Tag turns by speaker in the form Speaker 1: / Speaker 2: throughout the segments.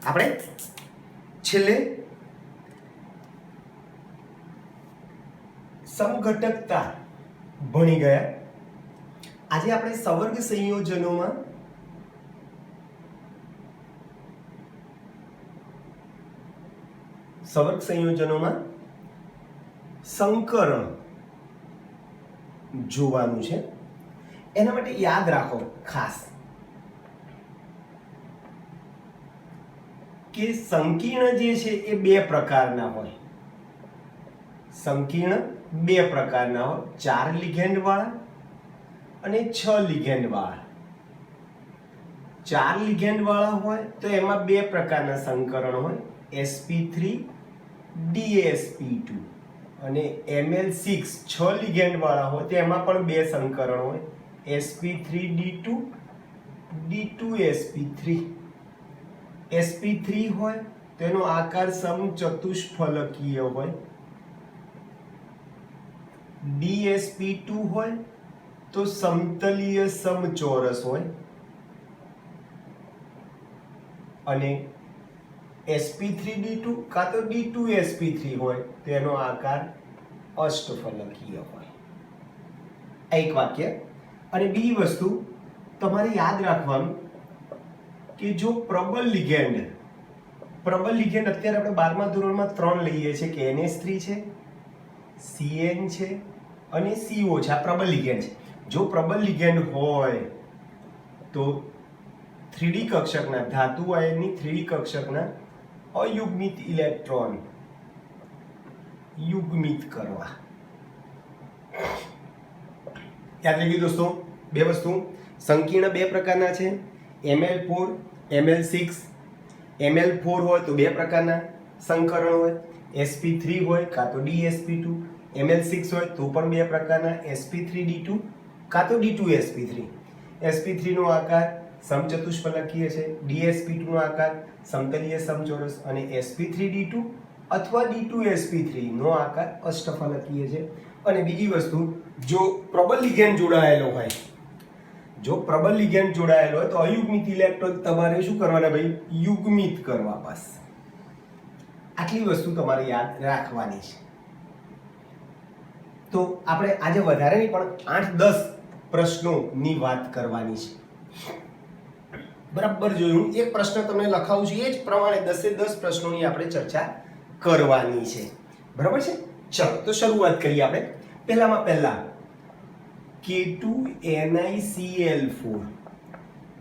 Speaker 1: આપણે છેલ્લે સમઘટકતા ભણી ગયા. આજે આપણે સવર્ગ સંયોજનોમાં સંકરણ જોવાનું છે. એના માટે યાદ રાખો ખાસ કે સંકીર્ણ જે છે એ બે પ્રકારના હોય. સંકીર્ણ બે પ્રકારના હોય, 4 લિગેન્ડ વાળા અને 6 લિગેન્ડ વાળા. 4 લિગેન્ડ વાળા હોય તો એમાં બે પ્રકારના સંકરણ હોય, sp3 dsp2, અને ml6 6 લિગેન્ડ વાળા હોય તો એમાં પણ બે સંકરણ હોય, sp3d2 d2sp3. sp3 હોય તો એનો આકાર સમચતુષ્ફલકીય હોય, dsp2 હોય તો સમતલીય સમચોરસ હોય, અને sp3d2 કાં તો d2sp3 હોય તો એનો આકાર અષ્ટફલકીય હોય. એક વાક્ય. અને બીજી વસ્તુ તમારે યાદ રાખવાનું કે જો પ્રબળ લિગેન્ડ અત્યારે આપણે 12મા ધોરણમાં 3 લઈએ છીએ કે NH3 છે, CN છે અને CO છે. આ પ્રબળ લિગેન્ડ છે. જો પ્રબળ લિગેન્ડ હોય તો 3D કક્ષકના ધાતુ આયનની 3D કક્ષકના અયુગ્મિત ઇલેક્ટ્રોન યુગ્મિત કરવા. યાદ રાખજો દોસ્તો, બે વસ્તુ. સંકીર્ણ બે પ્રકારના છે, ml4 ml6. ml4 હોય તો બે પ્રકારના સંકરણ હોય, sp3 હોય કાં તો dsp2. ml6 હોય તો પણ બે પ્રકારના, sp3d2 કાં તો d2sp3. sp3 નો આકાર સમચતુષ્ફલકીય છે, dsp2 નો આકાર સમતલીય સમચોરસ, અને sp3d2 અથવા d2sp3 નો આકાર અષ્ટફલકીય છે. અને બીજી વસ્તુ, જો પ્રબળ લિગેન્ડ જોડાયેલો હોય તો અયુગ્મિત ઇલેક્ટ્રોન તમારે શું કરવાના ભાઈ? યુગ્મિત કરવા. બસ આટલી વસ્તુ તમારે યાદ રાખવાની છે. તો આપણે આજે વધારે નહીં પણ 8-10 પ્રશ્નોની વાત કરવાની છે. બરાબર જોયું? એક પ્રશ્ન તમને લખાવું છું, એ જ પ્રમાણે 10 પ્રશ્નોની આપણે ચર્ચા કરવાની છે. બરાબર છે? ચલો તો શરૂઆત કરીએ આપણે. પહેલા K2NiCl4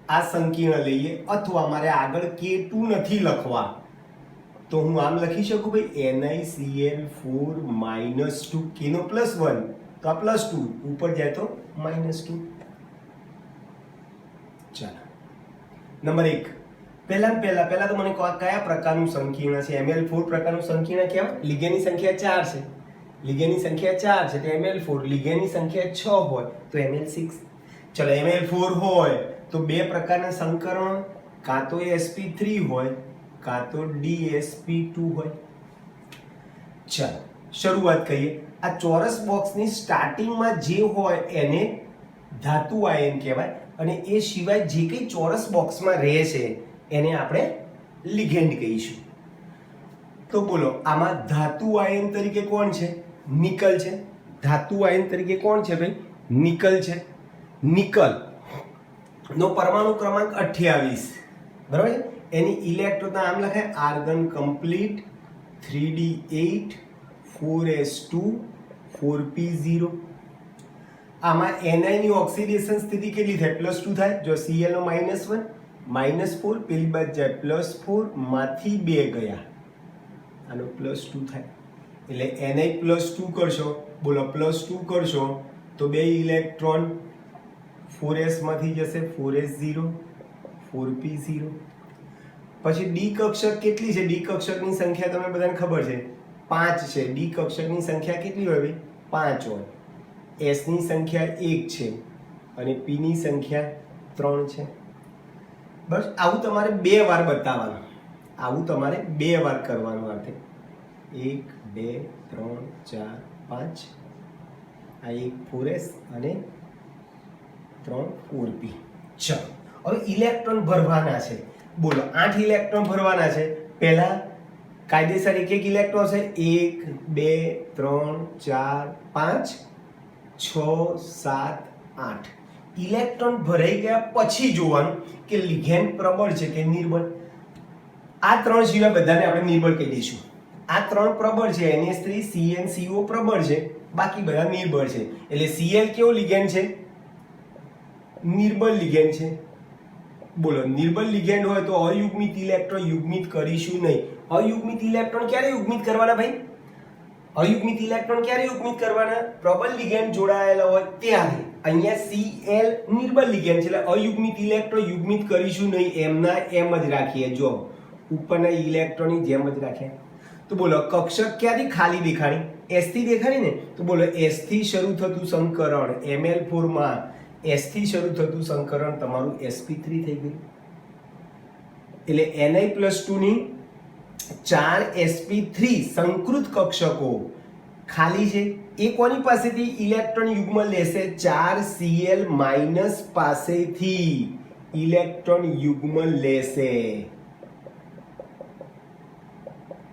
Speaker 1: આ સંકીર્ણ લઈએ, અથવા મારે આગળ K2 નથી લખવા તો હું આમ લખી શકું ભાઈ NiCl4 -2. K નો +1 તો આ +2, ઉપર જાય તો -2. ચાલો નંબર 1. પહેલા તો મને કયા પ્રકારનું સંકીર્ણ છે? ml4 પ્રકારનું સંકીર્ણ કહેવાય. લિગેન્ડની સંખ્યા 4 છે, તો ml4. લિગેન્ડની સંખ્યા 6 હોય તો ml6. ચલો ml4 હોય તો બે પ્રકારના સંકરણ, કાં તો sp3 હોય કાં તો dsp2 હોય. ચાલો શરૂઆત કરીએ. આ ચોરસ બોક્સની સ્ટાર્ટિંગમાં જે હોય એને ધાતુ આયન કહેવાય, અને એ સિવાય જે કંઈ ચોરસ બોક્સમાં રહે છે એને આપણે લિગેન્ડ કહીશું. તો બોલો, આમાં ધાતુ આયન તરીકે કોણ છે? નિકલ છે. ધાતુ આયન તરીકે કોણ છે ભાઈ? નિકલ છે. નિકલ નો પરમાણુ ક્રમાંક 28. બરાબર છે? એની ઇલેક્ટ્રોન આમ લખાય argon complete 3d8 4s2 4p0. આમાં ni ની ઓક્સિડેશન સ્થિતિ કેટલી થાય? +2 થાય. જો Cl નો -1 -4, પેલી બાદ જાય +4, માંથી 2 ગયા, આનો +2 થાય. એટલે ni +2 કરશો, બોલો +2 કરશો તો બે ઇલેક્ટ્રોન 4s માંથી જશે, 4s0 4p0. પછી ડી કક્ષક કેટલી છે? ડી કક્ષકની સંખ્યા તમને બધાને ખબર છે 5 છે. ડી કક્ષકની સંખ્યા કેટલી હોય ભાઈ? 5 હોય. s ની સંખ્યા 1 છે અને p ની સંખ્યા 3 છે. બસ આવું તમારે 2 વાર બતાવવાનું, આવું તમારે 2 વાર કરવાનું. અર્થે 1 2 3 4 5. આ એક 4s અને 3 4p. ચલો હવે ઇલેક્ટ્રોન ભરવાના છે. બોલો 8 ઇલેક્ટ્રોન ભરવાના છે. પહેલા કાયદેસર એક એક ઇલેક્ટ્રોન છે 1 2 3 4 5 6 7 8 ઇલેક્ટ્રોન ભરાઈ ગયા પછી જોવાનું કે લિગેન્ડ પ્રબળ છે કે નિર્બળ. આ ત્રણ સિવાય બધાને આપણે નિર્બળ કહી દઈશું. આ ત્રણ પ્રબળ છે NH3 CnCO પ્રબળ છે, બાકી બધા નિર્બળ છે. એટલે Cl કેવો લિગેન્ડ છે? નિર્બળ લિગેન્ડ છે. બોલો નિર્બળ લિગેન્ડ હોય તો અયુગ્મિત ઇલેક્ટ્રોન યુગ્મિત કરીશું નહીં. અયુગ્મિત ઇલેક્ટ્રોન ક્યારે યુગ્મિત કરવાના ભાઈ? અયુગ્મિત ઇલેક્ટ્રોન ક્યારે યુગ્મિત કરવાના? પ્રબળ લિગેન્ડ જોડાયેલા હોય ત્યારે. અહીંયા Cl નિર્બળ લિગેન્ડ છે એટલે અયુગ્મિત ઇલેક્ટ્રોન યુગ્મિત કરીશું નહીં, એમના એમ જ રાખીએ. જો ઉપરના ઇલેક્ટ્રોનની જેમ જ રાખ્યા. તો બોલો કક્ષક ક્યાંથી ખાલી દેખાડી? S થી દેખાડી ને. તો બોલો S થી શરૂ થતું સંકરણ Ml4 માં S થી શરૂ થતું સંકરણ તમારું sp3 થઈ ગયું. એટલે Ni+2 ની 4 sp3 સંકૃત કક્ષકો ખાલી છે. એ કોની પાસેથી ઇલેક્ટ્રોન યુગ્મ લેશે? 4 Cl- પાસેથી ઇલેક્ટ્રોન યુગ્મ લેશે.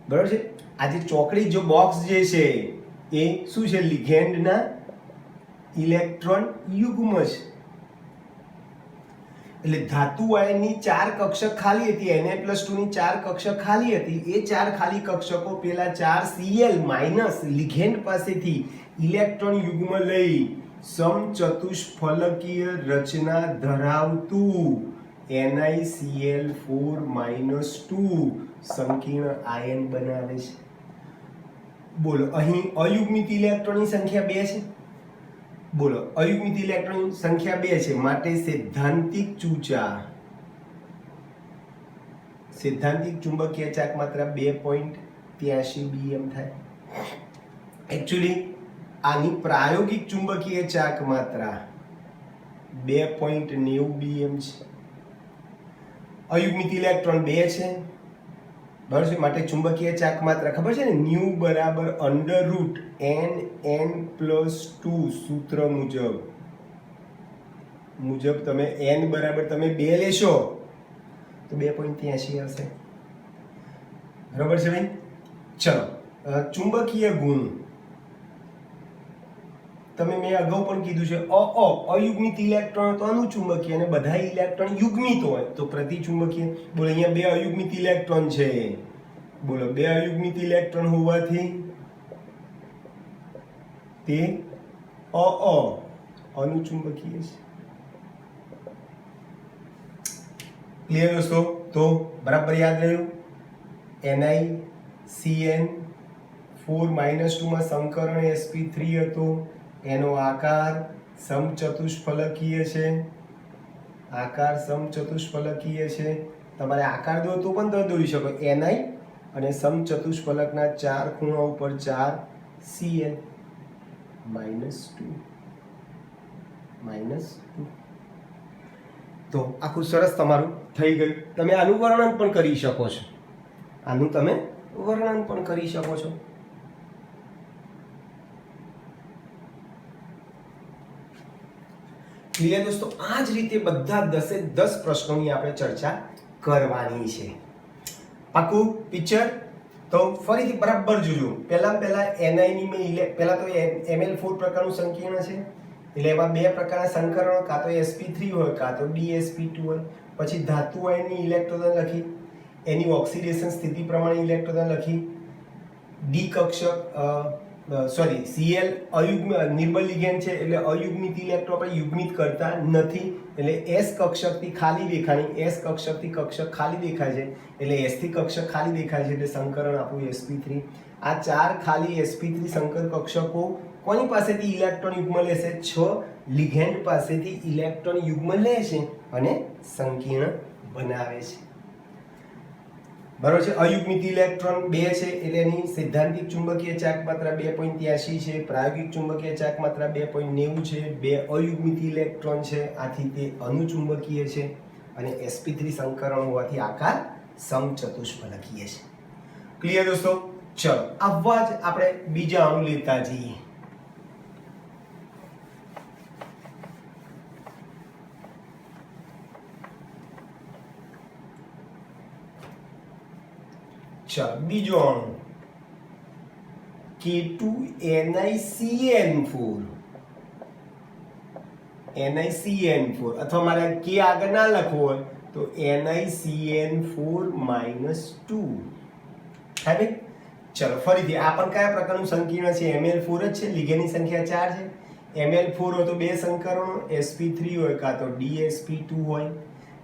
Speaker 1: બરાબર છે. આ જે ચોકડી જો બોક્સ જે છે એ શું છે? લિગેન્ડના ઇલેક્ટ્રોન યુગ્મ છે. એટલે ધાતુ આયનની 4 કક્ષક ખાલી હતી, Na+2 ની 4 કક્ષક ખાલી હતી. એ 4 ખાલી કક્ષકો પેલા 4 Cl- લિગેન્ડ પાસેથી ઇલેક્ટ્રોન યુગ્મ લઈ સમચતુષ્ફલકીય રચના ધરાવતું NiCl4-2 સંકીર્ણ આયન બનાવે છે. બોલો અહીં અયુગ્મિત ઇલેક્ટ્રોનની સંખ્યા 2 છે. બોલો અયુગ્મિત ઇલેક્ટ્રોનની સંખ્યા 2 છે માટે સૈદ્ધાંતિક ચુંબકીય ચાક માત્રા 2.83 bm થાય. એકચ્યુઅલી આની પ્રાયોગિક ચુંબકીય ચાક માત્રા 2.90 bm છે. અયુગ્મિત ઇલેક્ટ્રોન 2 છે બરાબર છે, માટે ચુંબકીય ચાક માત્રા ખબર છે ને, ન્યુ બરાબર √NN+2 સૂત્ર મુજબ તમે n બરાબર તમે 2 લેશો તો 2.83 હશે. બરાબર છે ભાઈ. ચલો ચુંબકીય ગુણ તમે મેં અગાઉ પણ કીધું છે અયુગ્મિત ઇલેક્ટ્રોન તો અનુચુંબકીય અને બધા ઇલેક્ટ્રોન યુગ્મિત હોય તો પ્રતિચુંબકીય. બોલો અહીંયા 2 અયુગ્મિત ઇલેક્ટ્રોન છે. બોલો 2 અયુગ્મિત ઇલેક્ટ્રોન હોવાથી તે અનુચુંબકીય છે. ક્લિયર દોસ્તો? તો બરાબર યાદ રહ્યું. NiCn4-2 માં સંકરણ sp3 હતો. એનો આકાર સમચતુષ્ફલકીય છે. આકાર સમચતુષ્ફલકીય છે. તમારે આકાર દો તો પણ તમે દોરી શકો. Ni અને સમચતુષ્ફલકના 4 ખૂણા ઉપર 4 Cl -2 તો આખું સરસ તમારું થઈ ગયું. તમે આનું વર્ણન પણ કરી શકો છો. આનું તમે વર્ણન પણ કરી શકો છો. ક્લિયર દોસ્તો? આ જ રીતે બધા 10 પ્રશ્નોની આપણે ચર્ચા કરવાની છે. પાકું પિક્ચર? તો ફરીથી બરાબર જોજો. પહેલા Ni ની મેં પહેલા તો Ml4 પ્રકારનું સંકીર્ણ છે એટલે એમાં 2 પ્રકારના સંકરણો, કાં તો sp3 હોય કાં તો dsp2 હોય. પછી ધાતુ આયનની ઇલેક્ટ્રોન લખી, એની ઓક્સિડેશન સ્થિતિ પ્રમાણે ઇલેક્ટ્રોન લખી. ડી કક્ષક Cl અયુગ્મ નિર્બળ લિગેન્ડ છે એટલે અયુગ્મિત ઇલેક્ટ્રોન આપણે યુગ્મિત કરતા નથી એટલે S કક્ષકથી ખાલી દેખાણી. S કક્ષકથી કક્ષક ખાલી દેખાય છે એટલે S થી કક્ષક ખાલી દેખાય છે એટલે સંકરણ આપણું sp3. આ 4 ખાલી sp3 સંકર કક્ષકો કોની પાસેથી ઇલેક્ટ્રોન યુગ્મ લેશે? 6 લિગેન્ડ પાસેથી ઇલેક્ટ્રોન યુગ્મ લે છે અને સંકીર્ણ બનાવે છે. બરાબર છે. અયુગ્મિત ઇલેક્ટ્રોન 2 છે એટલે એની સૈદ્ધાંતિક ચુંબકીય ચાક માત્રા 2.83 છે. પ્રાયોગિક ચુંબકીય ચાક માત્રા 2.90 છે. 2 અયુગ્મિત ઇલેક્ટ્રોન છે, આથી તે અનુચુંબકીય છે અને sp3 સંકરણ હોવાથી આકાર સમચતુષ્ફલકીય છે. ક્લિયર દોસ્તો? ચલો આવા જ આપણે બીજા અણુ લેતા જઈએ. ચાલો બીજો અણુ K2NiCN4 NiCN4 અથવા મારે K આગળ ના લખવું હોય તો NiCN4 -2 થાય. ચલો ફરીથી આ પણ કયા પ્રકારનું સંકીર્ણ છે? Ml4 જ છે, લિગેન્ડની સંખ્યા 4 છે. Ml4 હોય તો બે સંકરણો, sp3 હોય કાં તો dsp2 હોય.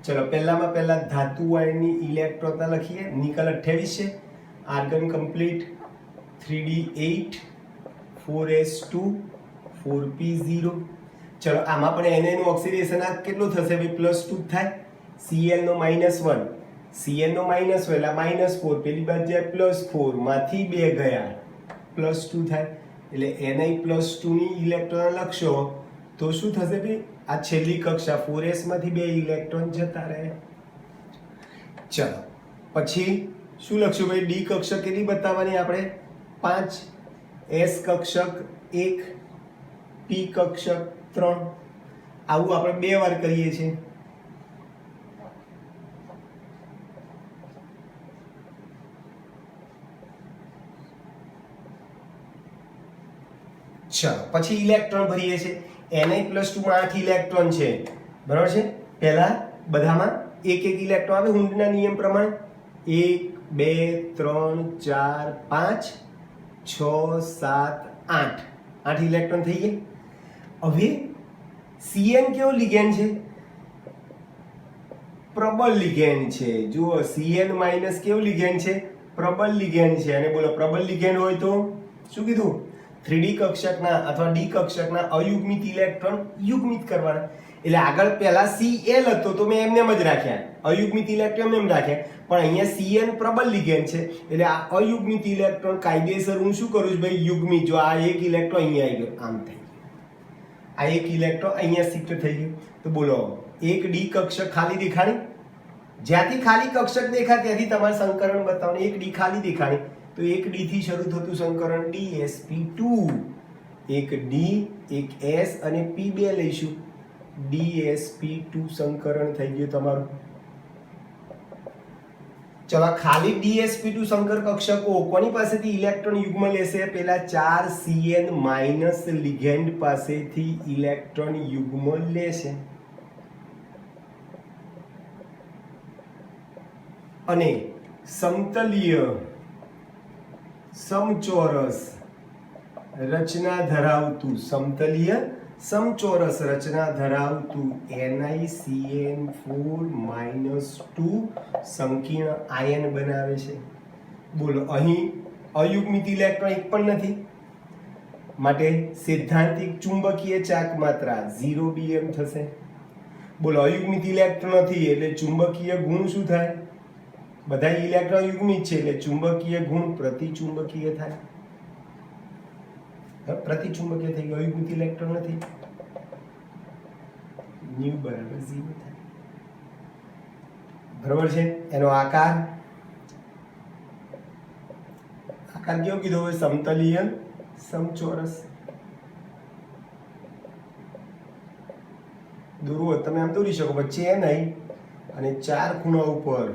Speaker 1: ચલો પહેલા ધાતુ વાયરની ઇલેક્ટ્રોન લખીએ. નિકલ 28 છે, argon complete 3d8 4s2 4p0. ચલો આમાં પણ Na નું ઓક્સિડેશન આ કેટલું થશે ભાઈ? +2 થાય. Cl નો -1, Cl નો -1 એટલે -4, પેલી બાજુ જાય +4 માંથી 2 ગયા +2 થાય. એટલે Ni+2 ની ઇલેક્ટ્રોન લખશો તો શું થશે ભાઈ? આ છેલ્લી કક્ષા 4s માંથી 2 ઇલેક્ટ્રોન જતા રહે. ચલો પછી શું લખશું ભાઈ? ડી કક્ષક કેટલી બતાવવાની આપણે? 5, s કક્ષક 1, p કક્ષક 3. આવું આપણે 2 વાર કરીએ છીએ. ચાલો પછી ઇલેક્ટ્રોન ભરીએ છીએ. Ni+2 માં 8 ઇલેક્ટ્રોન છે, બરાબર છે. પહેલા બધામાં એક ઇલેક્ટ્રોન આવે હુન્ડના નિયમ પ્રમાણે. 1 2 3 4 5 6 7 8 8 ઇલેક્ટ્રોન થઈ ગયા. હવે Cn કેવો લિગેન્ડ છે? પ્રબળ લિગેન્ડ છે. જુઓ Cn માઇનસ કેવું લિગેન્ડ છે? પ્રબળ લિગેન્ડ છે. અને બોલો પ્રબળ લિગેન્ડ હોય તો શું કીધું? 3d કક્ષકના અથવા d કક્ષકના અયુગ્મિત ઇલેક્ટ્રોન યુગ્મિત કરવાના. એટલે આગળ પહેલા Cl હતો તો મેં એમને જ રાખ્યા, અયુગ્મિત ઇલેક્ટ્રોન એમ રાખ્યા. પણ અહીંયા Cn પ્રબળ લિગેન્ડ છે એટલે આ અયુગ્મિત ઇલેક્ટ્રોન કાયદેસર હું શું કરું છું ભાઈ? યુગ્મિત. જો આ એક ઇલેક્ટ્રોન અહીંયા આવી ગયો, આમ થઈ ગયો. આ એક ઇલેક્ટ્રોન અહીંયા શિફ્ટ થઈ ગયું. તો બોલો એક d કક્ષક ખાલી દેખાણી. જ્યાંથી ખાલી કક્ષક દેખાય ત્યાંથી તમારે સંકરણ બતાવવાનું. એક d ખાલી દેખાણી તો એક d થી શરૂ થતું સંકરણ dsp2. એક d, એક s અને p2 લઈશું. dsp2 સંકરણ થઈ ગયું તમારું. ચલો ખાલી dsp2 સંકર કક્ષકો કોની પાસેથી ઇલેક્ટ્રોન યુગ્મ લેશે? પેલા 4cn માઇનસ લિગેન્ડ પાસેથી ઇલેક્ટ્રોન યુગ્મ લેશે. અને સમતલીય સમચોરસ રચના ધરાવતું સમતલીય સમચોરસ રચના ધરાવતું NiCN4-2 સંકીર્ણ આયન બનાવે છે. બોલો અહીં અયુગ્મિત ઇલેક્ટ્રોન એક પણ નથી, માટે સૈદ્ધાંતિક ચુંબકીય ચાક માત્રા 0 bm થશે. બોલો અયુગ્મિત ઇલેક્ટ્રોન નથી એટલે ચુંબકીય ગુણ શું થાય? બધા ઇલેક્ટ્રોન યુગ્મિત છે એટલે ચુંબકીય ગુણ પ્રતિચુંબકીય થાય. પ્રતિચુંબકીય થઈ ગયું, અયુગ્મિત ઇલેક્ટ્રોન નથી. ન્યુ બરાબર 0 થાય. બરાબર છે. એનો આકાર કેવો કીધો હોય? સમતલીય સમચોરસ. દોરવું તમે આમ દોરી શકો, પણ છે નહીં. અને 4 ખૂણા ઉપર,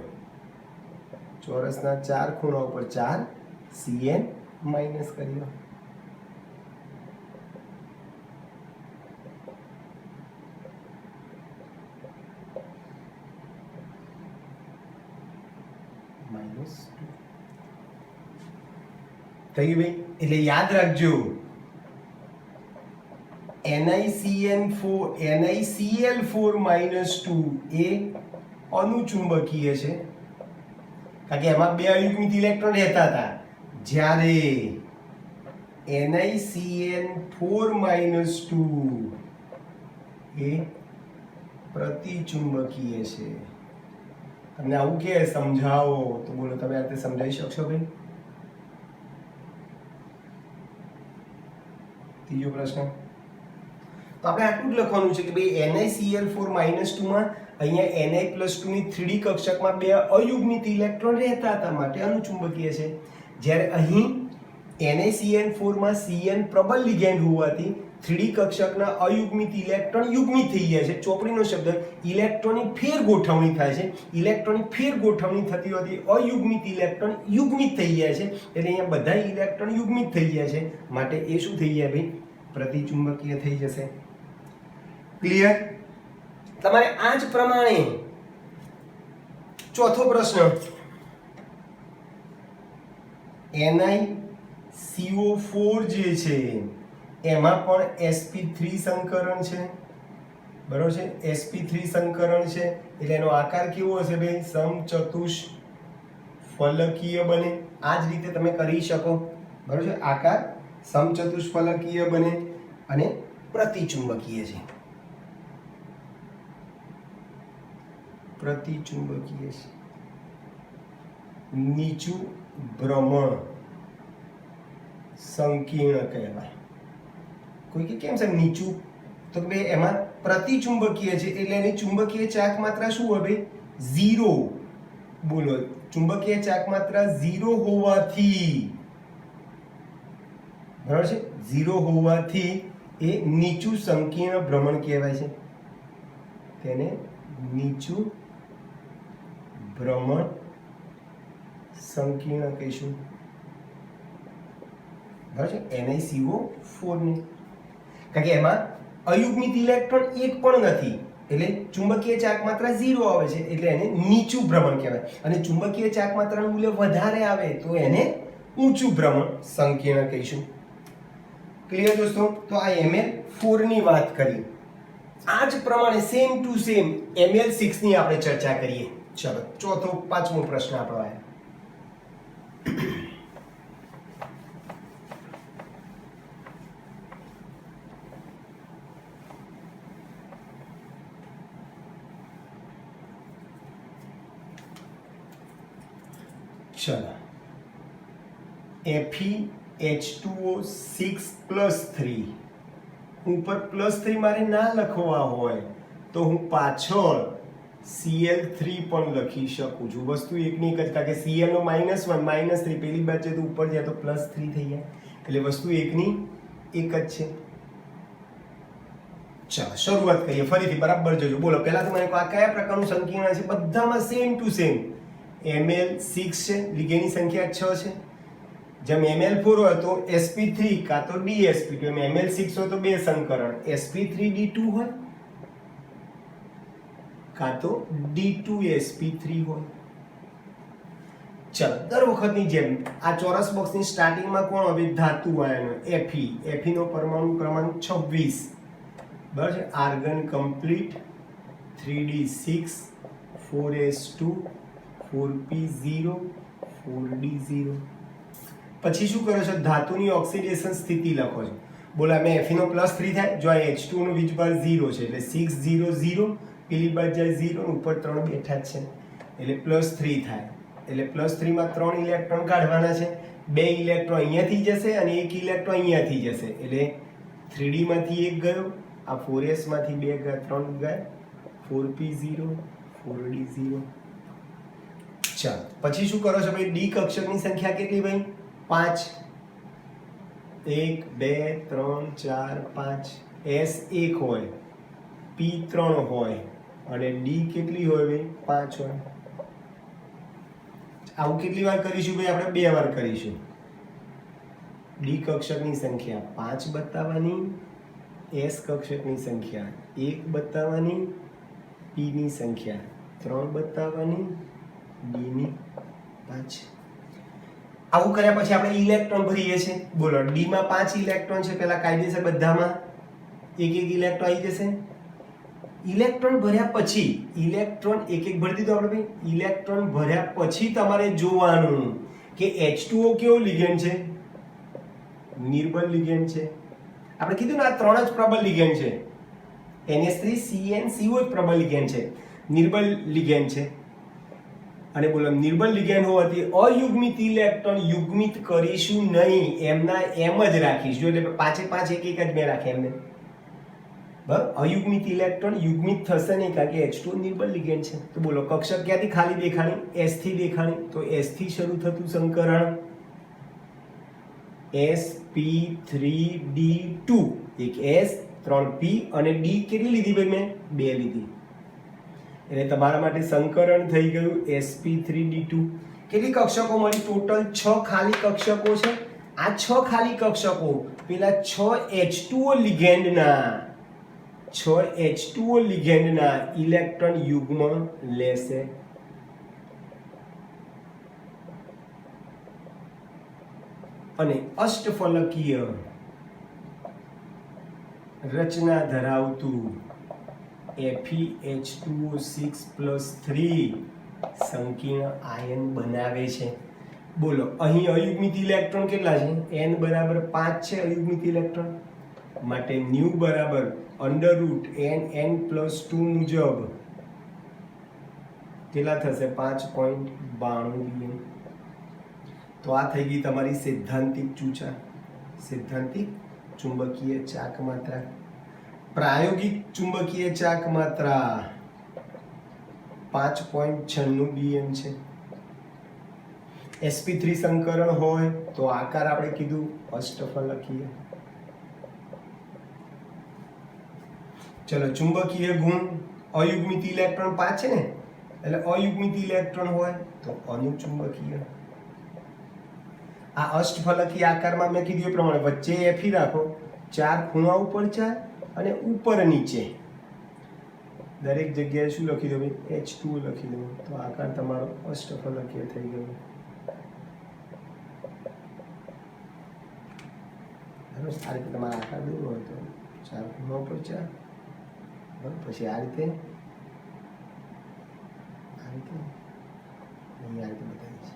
Speaker 1: ચોરસના 4 ખૂણા ઉપર 4 Cn માઇનસ કરી લો. થઈ ગયું ભાઈ. એટલે યાદ રાખજો NiCl4-2 એ અનુચુંબકીય છે, કારણ કે એમાં 2 અયુગ્મિત ઇલેક્ટ્રોન રહેતા હતા. જ્યારે NiCN4-2 એ પ્રતિચુંબકીય છે. તમને આવું કે સમજાવો તો બોલો તમે આ રીતે સમજાવી શકશો ભાઈ? ત્રીજો પ્રશ્ન. તો આપણે આટલું જ લખવાનું છે કે ભાઈ NiCl4-2 માં અહીંયા Ni+2 ની 3d કક્ષકમાં 2 અયુગ્મિત ઇલેક્ટ્રોન રહેતા હતા, માટે અનુચુંબકીય છે. જ્યારે અહીં NiCN4 માં Cn પ્રબળ લિગેન્ડ હોવાથી 3D કક્ષકના અયુગ્મિત ઇલેક્ટ્રોન યુગ્મિત થઈ જાય છે. ચોપડીનો શબ્દ ઇલેક્ટ્રોનની ફેર ગોઠવણી થાય છે. ઇલેક્ટ્રોનની ફેર ગોઠવણી થતી હોતી અયુગ્મિત ઇલેક્ટ્રોન યુગ્મિત થઈ જાય છે. એટલે અહીંયા બધા ઇલેક્ટ્રોન યુગ્મિત થઈ જાય છે, માટે એ શું થઈ જાય ભાઈ? પ્રતિચુંબકીય થઈ જશે. ક્લિયર? તમારે આ જ પ્રમાણે ચોથો પ્રશ્ન, NiCO4 જે છે એમાં પણ sp3 સંકરણ છે, બરોબર છે? sp3 સંકરણ છે એટલે એનો આકાર કેવો હશે ભાઈ? સમચતુષ્ફલકીય બને. આ જ રીતે તમે કરી શકો, બરોબર છે? આકાર સમચતુષ્ફલકીય બને અને પ્રતિચુંબકીય છે. પ્રતિચુંબકીય છે. નીચું ભ્રમણ સંકીર્ણ કહેવાય. કોઈ કે કેમ સાહેબ નીચું? તો કે ભાઈ એમાં પ્રતિચુંબકીય છે એટલે એની ચુંબકીય ચાક માત્રા શું હોય ભાઈ? 0. બોલો, ચુંબકીય ચાક માત્રા 0 હોવાથી, બરાબર છે? 0 હોવાથી એ નીચું સંકીર્ણ ભ્રમણ કહેવાય છે. તેને નીચું ભ્રમણ સંકીર્ણ કહીશું, બરાબર છે? NiCO4 ને, કારણ કે એમાં અયુગ્મિત ઇલેક્ટ્રોન એક પણ નથી એટલે ચુંબકીય ચાક માત્રા 0 આવે છે એટલે એને નીચું ભ્રમણ કહેવાય. અને ચુંબકીય ચાક માત્રાનું મૂલ્ય વધારે આવે તો એને ઊંચું ભ્રમણ સંકીર્ણ કહીશું. ક્લિયર દોસ્તો? તો આ Ml4 ની વાત કરી. આ જ પ્રમાણે સેમ ટુ સેમ Ml6 ની આપણે ચર્ચા કરીએ. ચલો, ચોથો પાંચમો પ્રશ્ન આપણો આવ્યો. ચલો, FeH2O6+3 ઉપર +3 મારે ના લખવા હોય તો હું પાછળ Cl3 પણ લખી શકું છું. વસ્તુ એકની એક જ, કારણ કે Cl નો -1 -3 પેલી બાજુ તો ઉપર જાય તો +3 થઈ જાય એટલે વસ્તુ એકની એક જ છે. ચાલો શરૂઆત કરીએ ફરીથી, બરાબર જોજો. બોલો પહેલા તો મને આ કયા પ્રકારનું સંકીર્ણ છે? બધામાં સેમ ટુ સેમ Ml6 છે, લિગેન્ડની સંખ્યા 6 છે. જેમ Ml4 હોય તો sp3 કાં તો dsp2, એમ Ml6 હોય તો બે સંકરણ sp3d2 હોય કાં તો d2sp3 હોય. ચાલો, દર વખતની જેમ આ ચોરસ બોક્સની સ્ટાર્ટિંગમાં કોણ હવે? ધાતુ આયનો Fe. Fe નો પરમાણુ ક્રમાંક 26, બરાબર છે? Argon complete 3d6 4s2 4p0 4d0. પછી શું કરો છો? ધાતુની ઓક્સિડેશન સ્થિતિ લખો છો. બોલો અમે Fe નો +3 થાય, જો આ H2 નો વીજભાર 0 છે એટલે 6 0 0, પેલી બાજુ જાય 0 ને ઉપર 3 બેઠા જ છે એટલે +3 થાય. એટલે +3 માં 3 ઇલેક્ટ્રોન કાઢવાના છે. 2 ઇલેક્ટ્રોન અહીંયાથી જશે અને 1 ઇલેક્ટ્રોન અહીંયાથી જશે એટલે 3d માંથી 1 ગયો, આ 4s માંથી 2 ગયા, 3 ગયા, 4p0 4d0. ચાલો, પછી શું કરો છો ભાઈ? ડી કક્ષકની સંખ્યા કેટલી ભાઈ? 5. 1 2 3 4 5. S 1 હોય, P 3 હોય અને D કેટલી હોય ભાઈ? 5 હોય. આવું કેટલી વાર કરીશું ભાઈ? આપણે 2 વાર કરીશું. ડી કક્ષકની સંખ્યા 5 બતાવવાની, S કક્ષકની સંખ્યા 1 બતાવવાની, P ની સંખ્યા 3 બતાવવાની, D ની 5. આવું કર્યા પછી આપણે ઇલેક્ટ્રોન ભરીએ છીએ. બોલો, D માં 5 ઇલેક્ટ્રોન છે, પેલા કાયદેસર બધામાં એક ઇલેક્ટ્રોન આવી જશે. ઇલેક્ટ્રોન ભર્યા પછી ઇલેક્ટ્રોન એક ભરી દીધો આપણે ભાઈ. ઇલેક્ટ્રોન ભર્યા પછી તમારે જોવાનું કે H2O કેવો લિગેન્ડ છે? નિર્બળ લિગેન્ડ છે. આપણે કીધું ને આ 3 જ પ્રબળ લિગેન્ડ છે. NH3CnCO જ પ્રબળ લિગેન્ડ છે, નિર્બળ લિગેન્ડ છે. અને બોલો, નિર્બળ લિગેન્ડ હોવાથી અયુગ્મિત ઇલેક્ટ્રોન યુગ્મિત કરીશું નહીં, એમના એમ જ રાખીશું. એટલે 5 5 1 1 જ મેં રાખે એમને. બરાબર, અયુગ્મિત ઇલેક્ટ્રોન યુગ્મિત થશે નહીં કારણ કે H2 નિર્બળ લિગેન્ડ છે. તો બોલો, કક્ષક ક્યાંથી ખાલી દેખાણી? S થી દેખાણી. તો S થી શરૂ થતું સંકરણ sp3d2 એક s 3p અને d કેટલી લીધી ભાઈ મેં 2 લીધી એટલે તમારા માટે સંકરણ થઈ ગયું sp3d2 કેટલી કક્ષકો મળી ટોટલ 6 ખાલી કક્ષકો છે આ 6 ખાલી કક્ષકો પેલા 6 H2O લિગેન્ડના ઇલેક્ટ્રોન યુગ્મ લેશે અને અષ્ટફલકીય રચના ધરાવતું Fe2O6+3 સંકીર્ણ આયન બનાવે છે બોલો અહીં અયુગ્મિત ઇલેક્ટ્રોન કેટલા છે n બરાબર 5 છે અયુગ્મિત ઇલેક્ટ્રોન માટે ν બરાબર √n+2 મુજબ કેટલા થશે 5.92 તો આ થઈ ગઈ તમારી સૈદ્ધાંતિક ચુંબકીય ચાક માત્રા પ્રાયોગિક ચુંબકીય ચાક માત્રા 5.96 bm છે sp3 સંકરણ હોય તો આકાર આપણે કીધું અષ્ટફલકીય ચલો ચુંબકીય ગુણ અયુગ્મિત ઇલેક્ટ્રોન 5 છે ને એટલે અયુગ્મિત ઇલેક્ટ્રોન હોય તો અનુચુંબકીય આ અષ્ટફલકીય આકારમાં મેં કીધું એ પ્રમાણે વચ્ચે Fe રાખો ચાર ખૂણા ઉપર ચાર અને ઉપર નીચે દરેક જગ્યાએ શું લખી દો ભાઈ H2 લખી દો તો આકાર તમારો અષ્ટફલકીય થઈ ગયો આ રીતે તમારે આકાર દોરવો હોય તો ચાર ખૂણા ઉપર ચાર બરાબર પછી આ રીતે અહીં આ રીતે બતાવી છે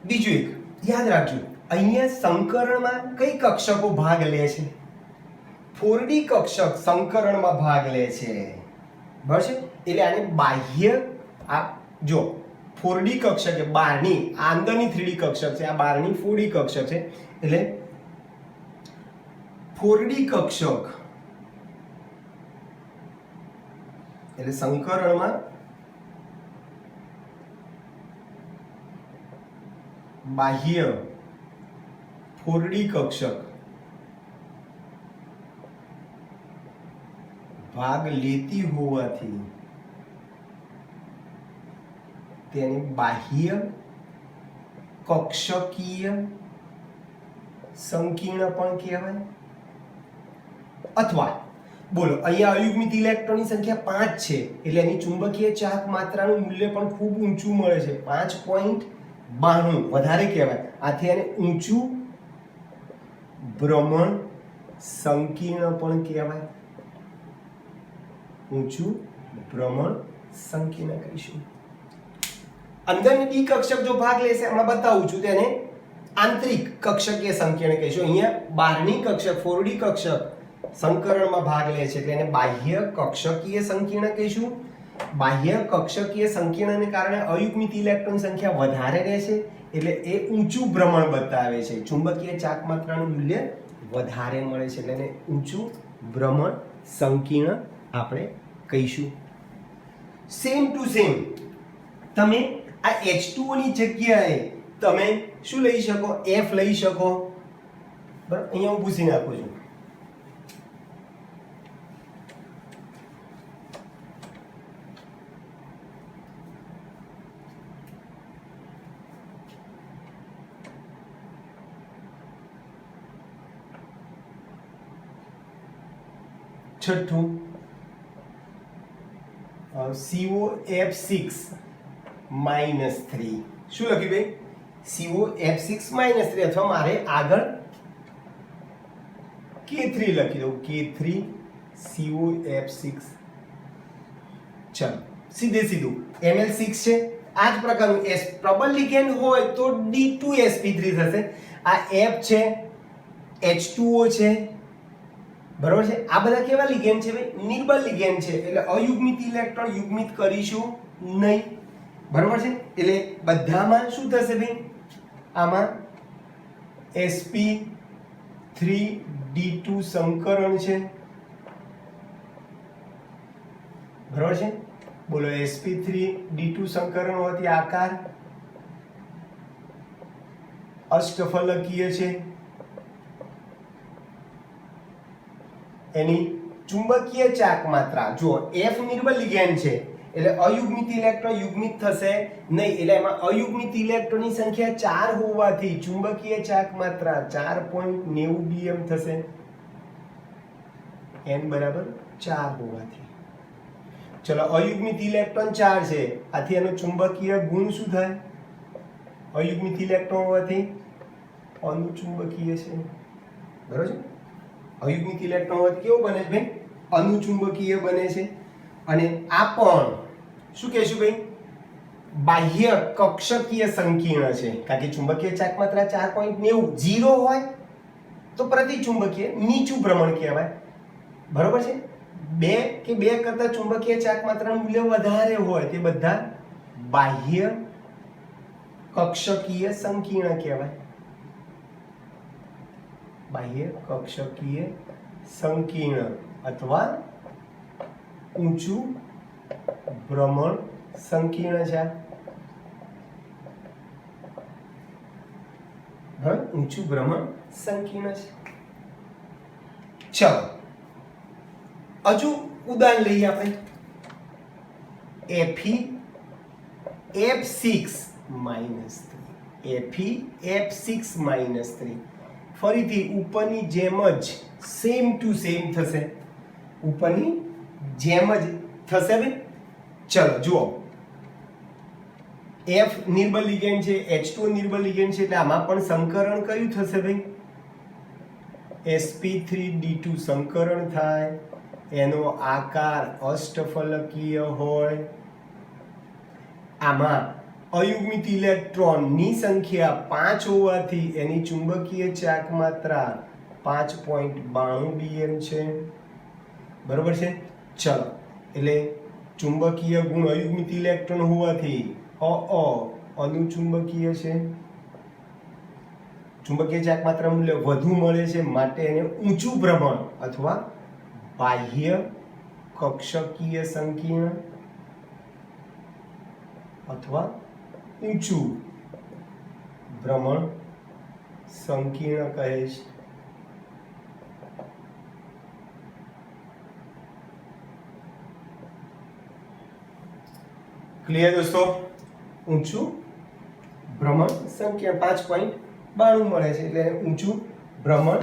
Speaker 1: બીજું એક યાદ રાખજો અહીંયા સંકરણમાં કઈ કક્ષકો ભાગ લે છે 4D કક્ષક સંકરણમાં ભાગ લે છે બરાબર છે એટલે આને બાહ્ય આ જો 4D કક્ષક છે બહારની આ અંદરની 3D કક્ષક છે આ બહારની 4D કક્ષક છે એટલે 4D કક્ષક એટલે સંકરણમાં બાહ્ય 4D કક્ષક ભાગ લેતી હોવાથી તેને બાહ્ય કક્ષકીય સંકીર્ણ પણ કહેવાય અથવા બોલો અહીંયા અયુગ્મિત ઇલેક્ટ્રોનની સંખ્યા 5 છે એટલે એની ચુંબકીય ચાહક માત્રાનું મૂલ્ય પણ ખૂબ ઊંચું મળે છે 5.92 વધારે કહેવાય આથી એને ઊંચું ભ્રમણ સંકીર્ણ પણ કહેવાય ઊંચું ભ્રમણ સંકીર્ણ કહીશું અંદરની ડી કક્ષક જો ભાગ લેશે હમણાં બતાવું છું તેને આંતરિક કક્ષકીય સંકીર્ણ કહીશું અહીંયા બહારની કક્ષક 4D કક્ષક સંકરણમાં ભાગ લે છે એટલે એને બાહ્ય કક્ષકીય સંકીર્ણ કહીશું બાહ્ય કક્ષકીય સંકીર્ણને કારણે અયુગ્મિત ઇલેક્ટ્રોન સંખ્યા વધારે રહેશે એટલે એ ઊંચું ભ્રમણ બતાવે છે ચુંબકીય ચાક માત્રાનું મૂલ્ય વધારે મળે છે એટલે એને ઊંચું ભ્રમણ સંકીર્ણ આપણે કહીશું સેમ ટુ સેમ તમે આ H2O ની જગ્યાએ તમે શું લઈ શકો F લઈ શકો બરાબર અહીંયા હું પૂછી નાખું છું છઠ્ઠું COF6 -3 શું લખ્યું ભાઈ COF6 -3 અથવા મારે આગળ K3 લખી દઉં K3 COF6 ચાલો સીધે સીધું Ml6 છે આ જ પ્રકારનું S પ્રબળ લિગેન્ડ હોય તો D2sp3 થશે આ F છે H2O છે બરોબર છે આ બધા કેવા લિગેન્ડ છે ભાઈ નિર્બળ લિગેન્ડ છે એટલે અયુગ્મિત ઇલેક્ટ્રોન યુગ્મિત કરીશું નહીં બરોબર છે એટલે બધામાં શું થશે ભાઈ આમાં sp3d2 સંકરણ છે બરાબર છે. બોલો sp3d2 સંકરણ હોવાથી આકાર અષ્ટફલકીય છે. એની ચુંબકીય ચાક માત્રા જો F નિર્બળ લિગેન્ડ છે એટલે અયુગ્મિત ઇલેક્ટ્રોન યુગ્મિત થશે નહીં, એટલે એમાં અયુગ્મિત ઇલેક્ટ્રોનની સંખ્યા 4 હોવાથી ચુંબકીય ચાક માત્રા 4.90 bm થશે. n બરાબર 4 હોવાથી. ચલો અયુગ્મિત ઇલેક્ટ્રોન 4 છે, આથી એનો ચુંબકીય ગુણ શું થાય? અયુગ્મિત ઇલેક્ટ્રોન હોવાથી અનુચુંબકીય છે. બરાબર છે. અયુગ્મિત ઇલેક્ટ્રોન હોવાથી કેવો બને છે ભાઈ? અનુચુંબકીય બને છે. અને આ પણ શું કહેશું ભાઈ? બાહ્ય કક્ષકીય સંકીર્ણ છે, કારણ કે ચુંબકીય ચાક માત્રા 4.90 0 હોય તો પ્રતિચુંબકીય નીચું ભ્રમણ કહેવાય. બરોબર છે. 2 કે 2 કરતા ચુંબકીય ચાક માત્રાનું મૂલ્ય વધારે હોય તે બધા બાહ્ય કક્ષકીય સંકીર્ણ કહેવાય. બાહ્ય કક્ષકીય સંકીર્ણ અથવા ઊંચું ભ્રમણ સંકીર્ણ છે. ઊંચું ભ્રમણ સંકીર્ણ છે. ચલો હજુ ઉદાહરણ લઈએ આપણે. Fe(F6-3) ફરીથી ઉપરની જેમ જ સેમ ટુ સેમ થશે. ઉપરની જેમ જ થશે ભાઈ. ચલો જુઓ, F નિર્બળ લિગેન્ડ છે, H2O નિર્બળ લિગેન્ડ છે, એટલે આમાં પણ સંકરણ કયું થશે ભાઈ? sp3d2 સંકરણ થાય. એનો આકાર અષ્ટફલકીય હોય. આમાં અયુગ્મિત ઇલેક્ટ્રોનની સંખ્યા 5 હોવાથી એની ચુંબકીય ચાક માત્રા 5.92 bm છે. બરોબર છે. ચલો એટલે ચુંબકીય ગુણ અયુગ્મિત ઇલેક્ટ્રોન હોવાથી અનુચુંબકીય છે. ચુંબકીય ચાક માત્રા મૂલ્ય વધુ મળે છે, માટે એને ઊંચું ભ્રમણ અથવા બાહ્ય કક્ષકીય સંકીર્ણ અથવા ઊંચું ભ્રમણ સંકીર્ણ કહે છે. ક્લિયર દોસ્તો? ઊંચું ભ્રમણ સંકીર્ણ 5.92 મળે છે એટલે ઊંચું ભ્રમણ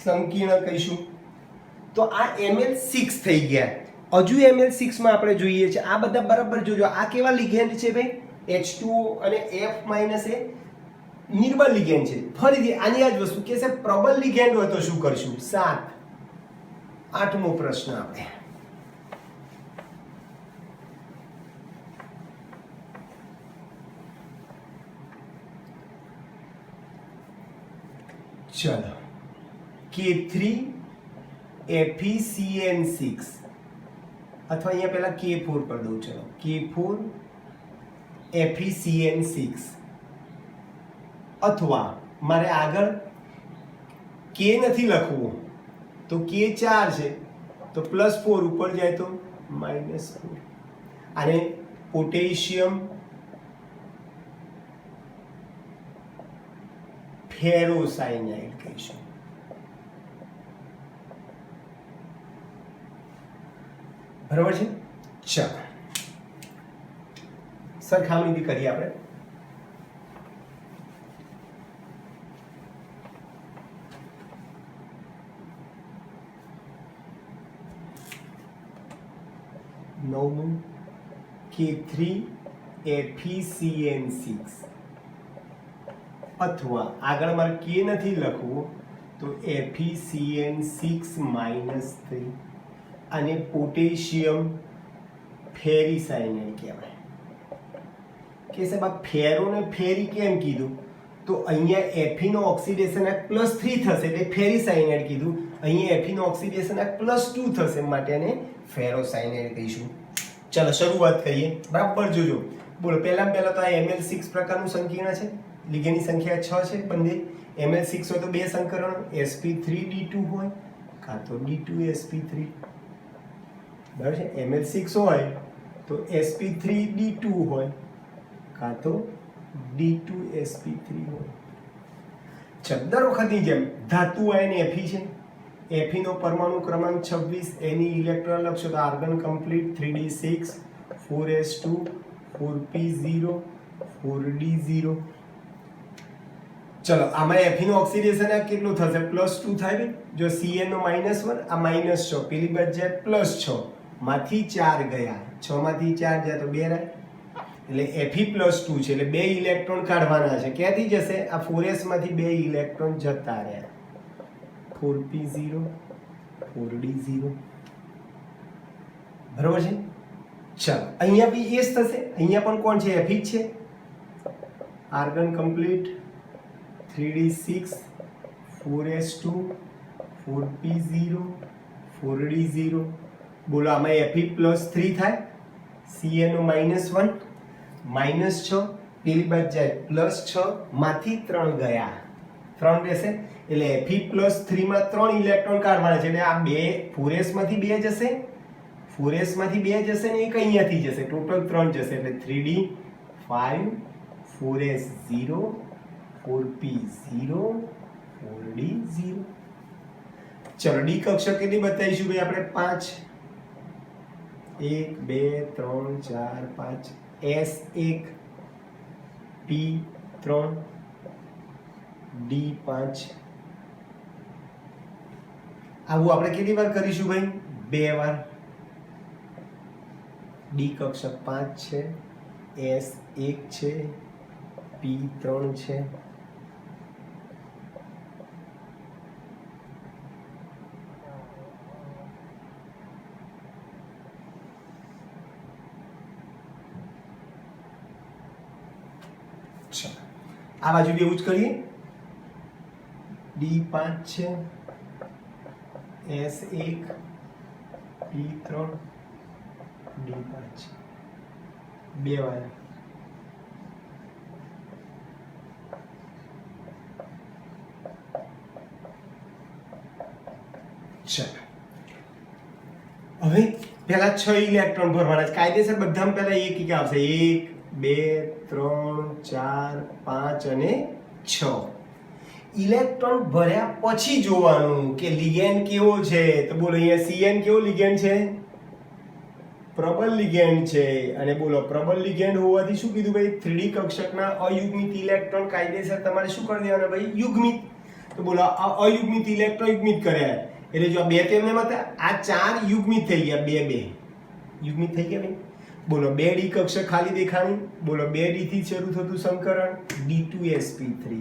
Speaker 1: સંકીર્ણ કહીશું. તો આ Ml6 થઈ ગયા. હજુ Ml6 માં આપણે જોઈએ છે આ બધા બરાબર જોજો. આ કેવા લિગેન્ડ છે ભાઈ? H2O અને F- એ નિર્બળ લિગેન્ડ છે. ફરીથી આની આ જ વસ્તુ કે છે પ્રબળ લિગેન્ડ હોય તો શું કરશું? 7 8મો પ્રશ્ન આપણે. ચલો K3FeCN6 અથવા અહીંયા પહેલા K4 પર દઉં. ચલો K4FeCN6 અથવા મારે આગળ K નથી લખવું તો K4 છે તો +4 ઉપર જાય તો -4. આને પોટેશિયમ ફેરોસાયનાઇડ કહીશું. બરાબર છે. ચાલો સરખામણી કરીએ આપણે. નવમું K3FeCN6 અથવા આગળ મારે K નથી લખવું તો FeCN6-3 અને પોટેશિયમ ફેરીસાયનાઇડ કહેવાય. કે સાહેબ આ ફેરો ને ફેરી કેમ કીધું? તો અહીંયા Fe નો ઓક્સિડેશન આ +3 થશે એટલે ફેરીસાયનાઇડ કીધું. અહીંયા Fe નો ઓક્સિડેશન આ +2 થશે માટે એને ફેરોસાયનાઇડ કહીશું. ચલો શરૂઆત કરીએ. બરાબર જોજો. બોલો પહેલા તો આ Ml6 પ્રકારનું સંકીર્ણ છે. લિગેન્ડની સંખ્યા 6 છે. બંને Ml6 હોય તો બે સંકરણ sp3d2 હોય કાં તો d2sp3. બરાબર છે. Ml6 હોય તો sp3d2 હોય કાં તો d2sp3 હોય. ચાલો, દર વખતની જેમ ધાતુ આયન Fe છે. Fe નો પરમાણુ ક્રમાંક 26, એની ઇલેક્ટ્રોન લખશો તો argon complete 3d6 4s2 4p0 4d0. ચલો, આમાં Fe નું ઓક્સિડેશન કેટલું થશે? +2 થાય ને. જો Cn નો -1, આ -6, પેલી બાજુ જાય +6, માંથી 4 ગયા, 6 માંથી 4 જાય તો 2 રહે, એટલે Fe+2 છે, એટલે 2 ઇલેક્ટ્રોન કાઢવાના છે. ક્યાંથી જશે? આ 4s માંથી 2 ઇલેક્ટ્રોન જતા રહ્યા, 4p0 4d0. બરોબર છે. ચાલો, અહીંયા બી એ જ થશે. અહીંયા પણ કોણ છે? Fe જ છે. Argon complete 3d6 4s2 4p0 4d0. બોલો, આમાં Fe+3 થાય. Cn નો -1 -6, પેલી બાજુ જાય +6, માંથી 3 ગયા, 3 રહેશે, એટલે Fe+3 માં 3 ઇલેક્ટ્રોન કાઢવાના છે. એટલે આ 2 4s માંથી 2 જશે, 4s માંથી 2 જશે ને એક અહીંયાથી જશે, ટોટલ 3 જશે, એટલે 3d5 4s0 4p0 4d0. ચલો, ડી કક્ષક કેટલી બતાવીશું ભાઈ આપણે? 5, 1 2 3 4 5, S1 P3 D5. આવું આપણે કેટલી વાર કરીશું ભાઈ? 2 વાર. ડી કક્ષક 5 છે, S1 છે, P3 છે. આ બાજુ બી એવું જ કરીએ. D5 છે, S1 P3 D5 છે, 2 વાર. ચાલો, હવે પહેલા 6 ઇલેક્ટ્રોન ભરવાના છે. કાયદેસર બધામાં પહેલા એક આવશે. 1 2 3 4 5 અને 6 ઇલેક્ટ્રોન ભર્યા પછી જોવાનું કે લિગેન્ડ કેવો છે. તો બોલો, અહીંયા Cn કેવો લિગેન્ડ છે? પ્રબળ લિગેન્ડ છે. અને બોલો, પ્રબળ લિગેન્ડ હોવાથી શું કીધું ભાઈ? 3D કક્ષકના અયુગ્મિત ઇલેક્ટ્રોન કાયદેસર તમારે શું કરી દેવાના ભાઈ? યુગ્મિત. તો બોલો, આ અયુગ્મિત ઇલેક્ટ્રોન યુગ્મિત કર્યા, એટલે જો આ 2 તો એમને હતા, આ 4 યુગ્મિત થઈ ગયા, 2 યુગ્મિત થઈ ગયા ભાઈ. બોલો, 2 ડી કક્ષક ખાલી દેખાણી. બોલો, 2 ડી થી શરૂ થતું સંકરણ D2sp3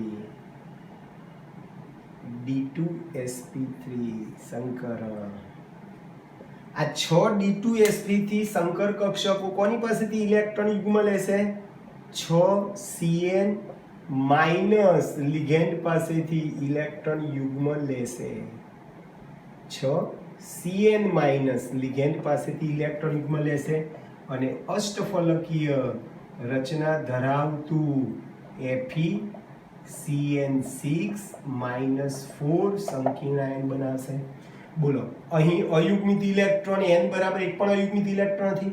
Speaker 1: D2sp3 સંકરણ. આ 6 D2sp થી સંકર કક્ષકો કોની પાસેથી ઇલેક્ટ્રોન યુગ્મ લેશે? 6 Cn માઈનસ લિગેન્ડ પાસેથી ઇલેક્ટ્રોન યુગ્મ લેશે. 6 Cn માઈનસ લિગેન્ડ પાસેથી ઇલેક્ટ્રોન યુગ્મ લેશે અને અષ્ટફલકીય રચના ધરાવતું FeCN6-4 સંકીર્ણ આયન બનાવશે. બોલો, અહીં અયુગ્મિત ઇલેક્ટ્રોન n બરાબર 1 પણ અયુગ્મિત ઇલેક્ટ્રોન નથી,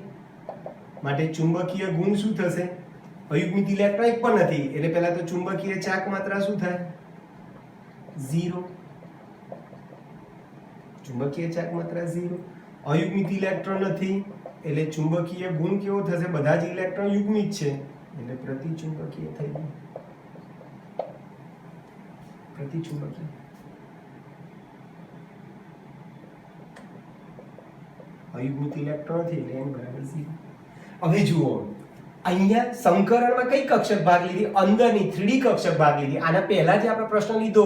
Speaker 1: માટે ચુંબકીય ગુણ શું થશે? અયુગ્મિત ઇલેક્ટ્રોન 1 પણ નથી, એટલે પહેલા તો ચુંબકીય ચાક માત્રા શું થાય? 0. ચુંબકીય ચાક માત્રા 0. અયુગ્મિત ઇલેક્ટ્રોન નથી, એટલે ચુંબકીય ગુણ કેવો થશે? બધા જ ઇલેક્ટ્રોન યુગ્મિત છે, એટલે પ્રતિચુંબકીય થઈ ગયું. પ્રતિચુંબકીય. અયુગ્મિત ઇલેક્ટ્રોન નથી, એટલે n બરાબર 0. હવે જુઓ, અહીંયા સંકરણમાં કઈ કક્ષક ભાગ લીધી? અંદરની 3D કક્ષક ભાગ લીધી. આના પહેલા જે આપણે પ્રશ્ન લીધો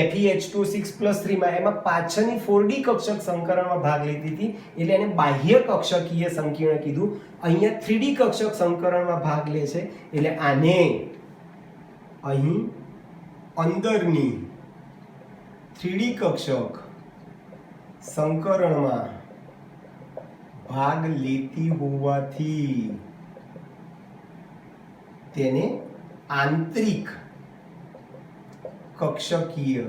Speaker 1: FeH2 6+3 માં, એમાં પાછળની 4D કક્ષક સંકરણમાં ભાગ લીધી હતી, એટલે એને બાહ્ય કક્ષકીય સંકીર્ણ કીધું. અહીંયા 3D કક્ષક સંકરણમાં ભાગ લે છે, એટલે આને અહીં અંદરની 3D કક્ષક સંકરણમાં ભાગ લેતી હોવાથી તેને આંતરિક કક્ષકીય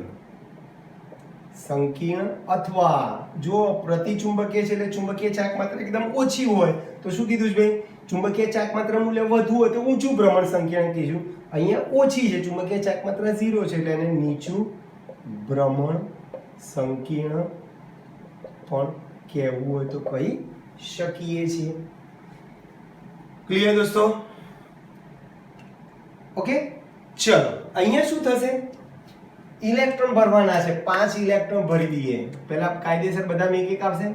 Speaker 1: સંકીર્ણ અથવા જો પ્રતિચુંબકીય છે એટલે ચુંબકીય ચાક માત્રા એકદમ ઓછી હોય તો શું કીધું છે ભાઈ? ચુંબકીય ચાક માત્રા મૂલ્ય વધુ હોય તો ઊંચું ભ્રમણ સંકીર્ણ કીધું. અહીંયા ઓછી છે, ચુંબકીય ચાક માત્રા 0 છે એટલે એને નીચું ભ્રમણ સંકીર્ણ પણ કહેવું હોય તો કહી શકીએ છીએ. ક્લિયર દોસ્તો? ઓકે, ચલો અહીંયા શું થશે? ઇલેક્ટ્રોન ભરવાના છે, 5 ઇલેક્ટ્રોન ભરી દઈએ. પહેલા કાયદેસર બધા એક એક આવશે.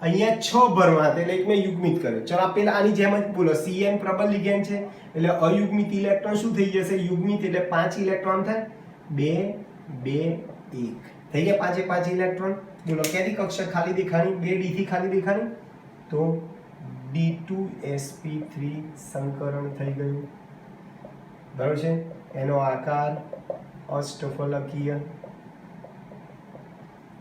Speaker 1: અહીંયા 6 ભરવા એટલે એક મેં યુગ્મિત કર્યો. ચલો આ પેલા આની જેમ જ બોલો. Cn પ્રબળ લિગેન્ડ છે એટલે અયુગ્મિત ઇલેક્ટ્રોન શું થઈ જશે? યુગ્મિત એટલે 5 ઇલેક્ટ્રોન થાય. 2 2 1 થઈ ગયા 5 એ 5 ઇલેક્ટ્રોન. બોલો કેની કક્ષક ખાલી દેખાણી? 2d થી ખાલી દેખાણી તો d2sp3 સંકરણ થઈ ગયું. બરાબર છે? એનો આકાર અષ્ટફલકીય.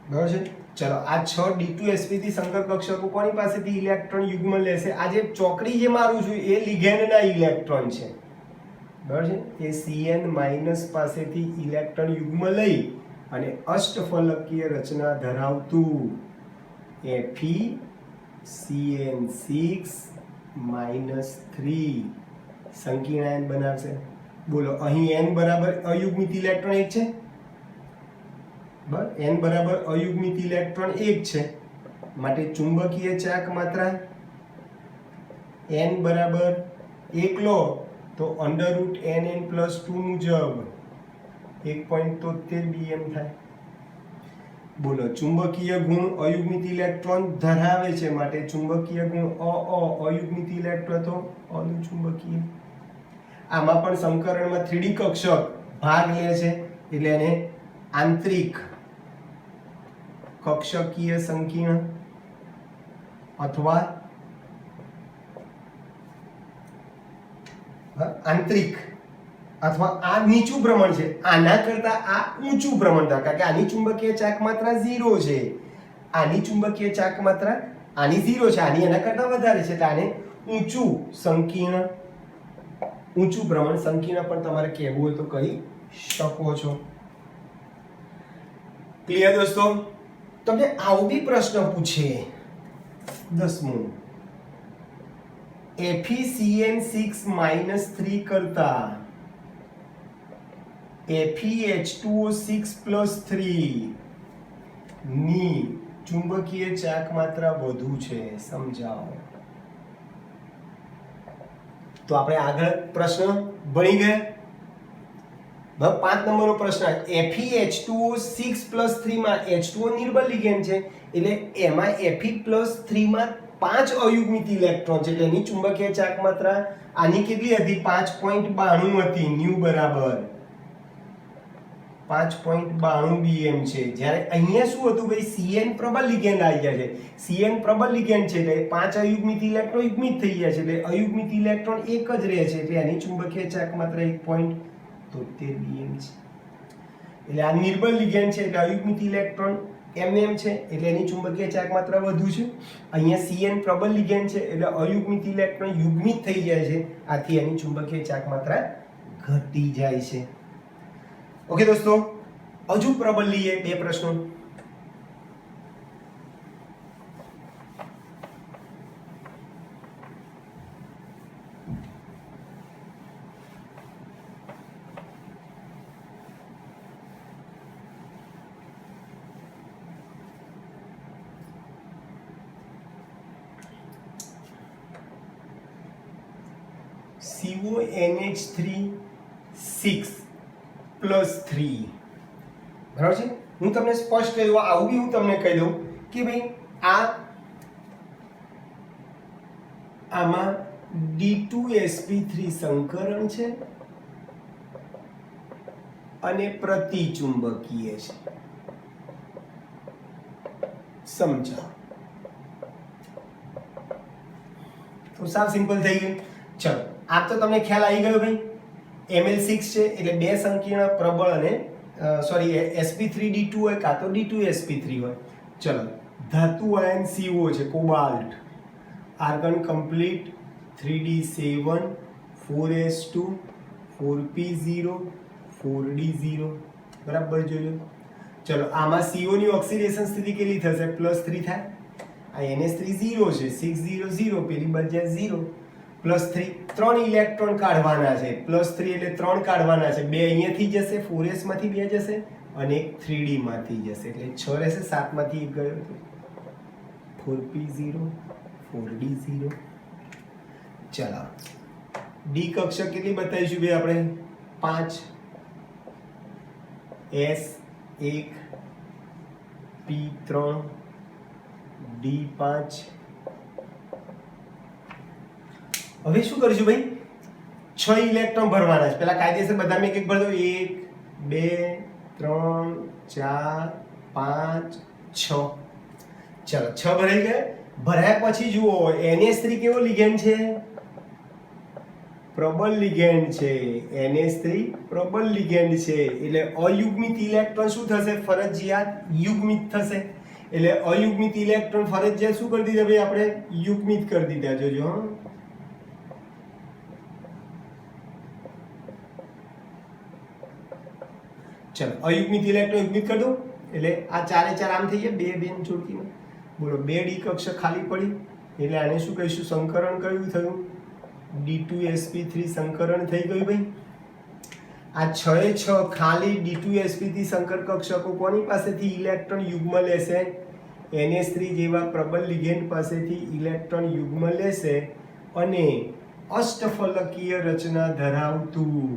Speaker 1: બરાબર છે? ચલો આ 6 d2sp3 સંકર કક્ષકો કોની પાસેથી ઇલેક્ટ્રોન યુગ્મ લેશે? આ જે ચોકડી જે મારું છું એ લિગેન્ડના ઇલેક્ટ્રોન છે. બરાબર છે? એ Cn- પાસેથી ઇલેક્ટ્રોન યુગ્મ લઈ અને અષ્ટફલકીય રચના ધરાવતું FeCN6-3 સંકીર્ણ આયન બનાવશે. બોલો અહીં n બરાબર અયુગ્મિત ઇલેક્ટ્રોન 1 છે. બરાબર? n બરાબર અયુગ્મિત ઇલેક્ટ્રોન 1 છે માટે ચુંબકીય ચાક માત્રા n બરાબર 1 લો તો √nn + 2 મુજબ 1.73 bm થાય. બોલો ચુંબકીય ગુણ અયુગ્મિત ઇલેક્ટ્રોન ધરાવે છે માટે ચુંબકીય ગુણ અયુગ્મિત ઇલેક્ટ્રોન તો અનુચુંબકીય. આમાં પણ સંકરણમાં 3D કક્ષક ભાગ લે છે એટલે એને આંતરિક કક્ષકીય સંકીર્ણ અથવા આંતરિક અથવા આ નીચું ભ્રમણ છે, આના કરતા આ ઊંચું ભ્રમણ થાય કારણ કે આની ચુંબકીય ચાક માત્રા 0 છે. આની ચુંબકીય ચાક માત્રા આની 0 છે, આની એના કરતા વધારે છે એટલે આને ઊંચું સંકીર્ણ ઊંચું ભ્રમણ સંકીર્ણ પણ તમારે કહેવું હોય તો કહી શકો છો. ક્લિયર દોસ્તો? તમને આવો બી પ્રશ્ન પૂછે 10મો FeCN6-3 કરતા FeH2O6+3 ની ચુંબકીય ચાક માત્રા વધુ છે, સમજાવો. તો આપણે આગળ પ્રશ્ન ભણી ગયા. 5 નંબરનો પ્રશ્ન FeH2O6+3 માં H2O નિર્બળ લિગેન્ડ છે એટલે એમાં Fe+3 માં 5 અયુગ્મિત ઇલેક્ટ્રોન છે એટલે એની ચુંબકીય ચાક માત્રા આની કેટલી હતી? 5.92 હતી. ન્યુ બરાબર 5.92 bm છે. જ્યારે અહીંયા શું હતું ભાઈ? Cn પ્રબળ લિગેન્ડ આવી ગયા છે. Cn પ્રબળ લિગેન્ડ છે એટલે 5 અયુગ્મિત ઇલેક્ટ્રોન યુગ્મિત થઈ ગયા છે એટલે અયુગ્મિત ઇલેક્ટ્રોન એક જ રહે છે એટલે એની ચુંબકીય ચાક માત્રા 1.73 bm છે. એટલે આ નિર્બળ લિગેન્ડ છે એટલે અયુગ્મિત ઇલેક્ટ્રોન mm છે એટલે એની ચુંબકીય ચાક માત્રા વધુ છે. અહીંયા Cn પ્રબળ લિગેન્ડ છે એટલે અયુગ્મિત ઇલેક્ટ્રોન યુગ્મિત થઈ જાય છે, આથી એની ચુંબકીય ચાક માત્રા ઘટી જાય છે. ઓકે દોસ્તો, હજુ પ્રબળ લઈએ 2 પ્રશ્નો. CONH3 6+3 બરાબર છે. હું તમને સ્પષ્ટ કહી દઉં, આવું બી હું તમને કહી દઉં કે ભાઈ આમાં D2sp3 સંકરણ છે અને પ્રતિચુંબકીય છે. સમજાવો. તો સાવ સિમ્પલ થઈ ગયું. ચલો આ તો તમને ખ્યાલ આવી ગયો ભાઈ. Ml6 છે એટલે 2 સંકીર્ણ પ્રબળ અને sp3d2 હોય કાં તો d2sp3 હોય. ચલો ધાતુ આયન CO છે, cobalt, argon complete 3d7 4s2 4p0 4d0 બરાબર જોઈ લો. ચલો આમાં CO ની ઓક્સિડેશન સ્થિતિ કેટલી થશે +3 થાય આ NH3 0 છે 6 0 0 પેલી બાજુ 0 +3 3 ઇલેક્ટ્રોન કાઢવાના છે +3 એટલે 3 કાઢવાના છે બે અહીંયાથી જશે 4s માંથી બે જશે અને 3d માંથી જશે એટલે 6 રહેશે 7 માંથી 1 ગયો તો 4p0 4d0 ચલો ડી કક્ષક કેટલી બતાવીશું બે આપણે 5 S1 P3 D5 હવે શું કરીશું ભાઈ 6 ઇલેક્ટ્રોન ભરવાના છે પેલા કાયદેસર બધા મેં એક ભર દો 1 2 3 4 5 6 ચલો 6 ભરાઈ ગયા ભરાયા પછી જુઓ NH3 કેવો લિગેન્ડ છે પ્રબળ લિગેન્ડ છે NH3 પ્રબળ લિગેન્ડ છે એટલે અયુગ્મિત ઇલેક્ટ્રોન શું થશે ફરજિયાત યુગ્મિત થશે એટલે અયુગ્મિત ઇલેક્ટ્રોન ફરજિયાત શું કરી દીધા ભાઈ આપણે યુગ્મિત કરી દીધા જોજો ચલો અયુગ્મિત ઇલેક્ટ્રોન યુગ્મિત કરી દો એટલે આ ચારે ચાર આમ થઈ ગયા બે બેન જોડકીમાં બોલો 2 ડી કક્ષક ખાલી પડી એટલે આને શું કહીશું સંકરણ કયું થયું D2sp3 સંકરણ થઈ ગયું ભાઈ આ 6 એ 6 ખાલી D2sp3 સંકર કક્ષકો કોની પાસેથી ઇલેક્ટ્રોન યુગ્મ લેશે NH3 જેવા પ્રબળ લિગેન્ડ પાસેથી ઇલેક્ટ્રોન યુગ્મ લેશે અને અષ્ટફલકીય રચના ધરાવતું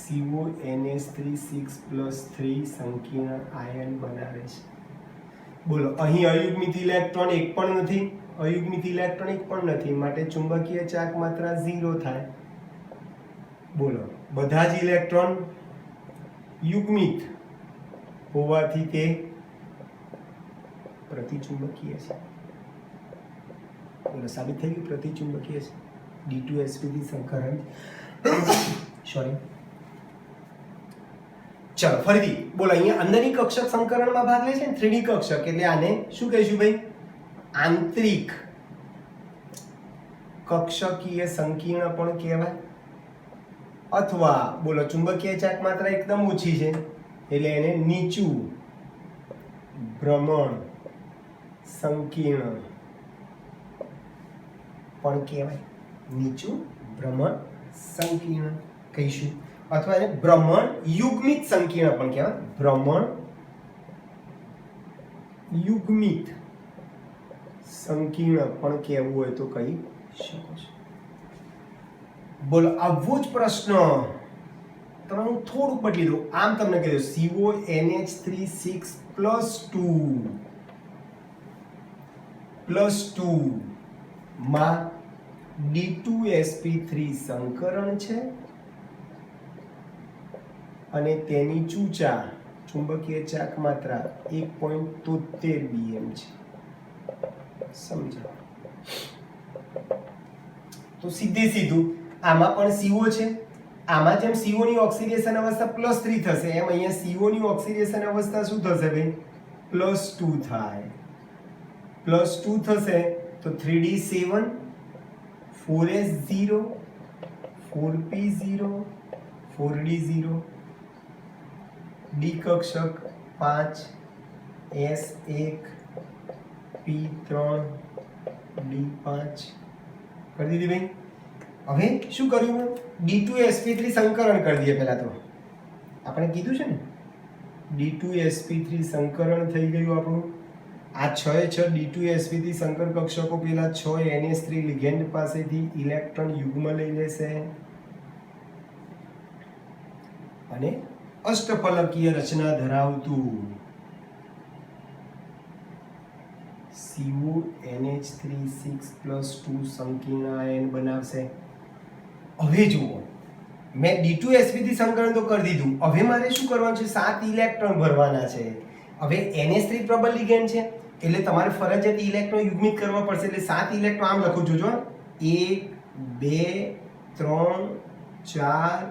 Speaker 1: CONH3 6+3 સંકીર્ણ આયન બનાવે છે બોલો અહીં અયુગ્મિત ઇલેક્ટ્રોન એક પણ નથી અયુગ્મિત ઇલેક્ટ્રોન એક પણ નથી માટે ચુંબકીય ચાર્જ માત્રા 0 થાય બોલો બધા જ ઇલેક્ટ્રોન યુગ્મિત હોવાથી તે પ્રતિચુંબકીય છે બોલો સાબિત થઈ ગયું પ્રતિચુંબકીય છે D2sp3 સંકરણ સોરી ચલો ફરીથી બોલો અહીંયા અંદરની કક્ષક સંકરણમાં ભાગ લે છે ને 3D કક્ષક એટલે આને શું કહીશું ભાઈ આંતરિક કક્ષકીય સંકીર્ણ પણ કહેવાય અથવા બોલો ચુંબકીય ચાર્જ માત્રા એકદમ ઓછી છે એટલે એને નીચું ભ્રમણ સંકીર્ણ પણ કહેવાય નીચું ભ્રમણ સંકીર્ણ કહીશું અથવા એને ભ્રમણ યુગ્મિત સંકીર્ણ પણ કહેવાય ભ્રમણ યુગ્મિત સંકીર્ણ પણ કહેવું હોય તો કહી શકો છો બોલો આવો જ પ્રશ્ન તમે હું થોડુંક બદલી દઉં આમ તમને કહી દઉં CONH3 6+2 માં D2sp3 સંકરણ છે અને તેની ચૂચા ચુંબકીય ચાક માત્રા 1.73 BM છે સમજો તો સીધે સીધું આમાં પણ CO છે આમાં જેમ CO ની ઓક્સિડેશન અવસ્થા +3 થશે એમ અહીંયા CO ની ઓક્સિડેશન અવસ્થા શું થશે ભાઈ +2 થાય +2 થશે તો 3d7 4s0 4p0 4d0 D કક્ષક 5 S1 P3 D5 કરી દીધી ભાઈ હવે શું કર્યું D2sp3 સંકરણ કરી દઈએ પહેલા તો આપણે કીધું છે ને D2sp3 સંકરણ થઈ ગયું આપણું આ 6 એ 6 D2sp3 સંકર કક્ષકો પેલા 6 NH3 લિગેન્ડ પાસેથી ઇલેક્ટ્રોન યુગ્મ લઈ લેશે અને અષ્ટફલકીય રચના ધરાવતું CONH3 6+2 સંકીર્ણ આયન બનાવશે હવે જુઓ મેં D2sp3 સંકરણ તો કરી દીધું હવે મારે શું કરવાનું છે 7 ઇલેક્ટ્રોન ભરવાના છે હવે NH3 પ્રબળ લિગેન્ડ છે એટલે તમારે ફરજિયાત ઇલેક્ટ્રોન યુગ્મિત કરવા પડશે એટલે 7 ઇલેક્ટ્રોન આમ લખું જોજો 1 2 3 4